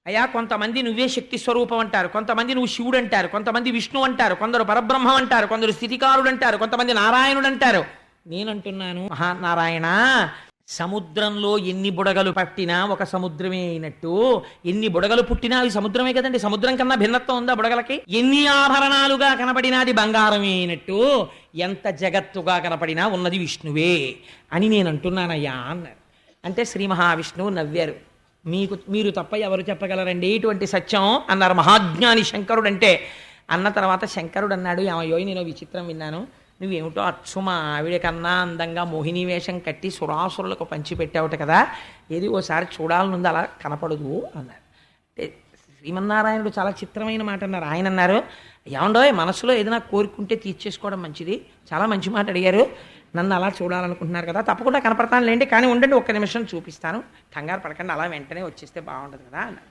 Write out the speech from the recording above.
అయ్యా కొంతమంది నువ్వే శక్తి స్వరూపం అంటారు, కొంతమంది నువ్వు శివుడు అంటారు, కొంతమంది విష్ణు అంటారు, కొందరు పరబ్రహ్మం అంటారు, కొందరు స్థితికారుడు అంటారు, కొంతమంది నారాయణుడు అంటారు. నేనంటున్నాను మహానారాయణ, సముద్రంలో ఎన్ని బుడగలు పట్టినా ఒక సముద్రమే అయినట్టు, ఎన్ని బుడగలు పుట్టినా అవి సముద్రమే కదండి. సముద్రం కన్నా భిన్నత్వం ఉందా బుడగలకి? ఎన్ని ఆభరణాలుగా కనపడినా అది బంగారమే అయినట్టు, ఎంత జగత్తుగా కనపడినా ఉన్నది విష్ణువే అని నేను అంటున్నానయ్యా అన్నారు. అంటే శ్రీ మహావిష్ణువు నవ్వారు. మీరు తప్ప ఎవరు చెప్పగలరండి ఇటువంటి సత్యం అన్నారు మహాజ్ఞాని శంకరుడు. అంటే అన్న తర్వాత శంకరుడు అన్నాడు, ఏమయ్యో నేను విచిత్రం విన్నాను, నువ్వేమిటో అచ్చు మా ఆవిడ కన్నా అందంగా మోహిని వేషం కట్టి సురాసురులకు పంచిపెట్టావుట కదా, ఏది ఓసారి చూడాలనుంది, అలా కనపడదు అన్నారు. అంటే శ్రీమన్నారాయణుడు చాలా చిత్రమైన మాట అన్నారు. ఆయన అన్నారు, ఏమండోయ్ మనసులో ఏదైనా కోరుకుంటే తీర్చేసుకోవడం మంచిది, చాలా మంచి మాట అడిగారు, నన్ను అలా చూడాలనుకుంటున్నారు కదా, తప్పకుండా కనపడతాను లేండి, కానీ ఉండండి ఒక్క నిమిషం చూపిస్తాను, కంగారు పడకండి, అలా వెంటనే వచ్చేస్తే బాగుండదు కదా అన్నారు.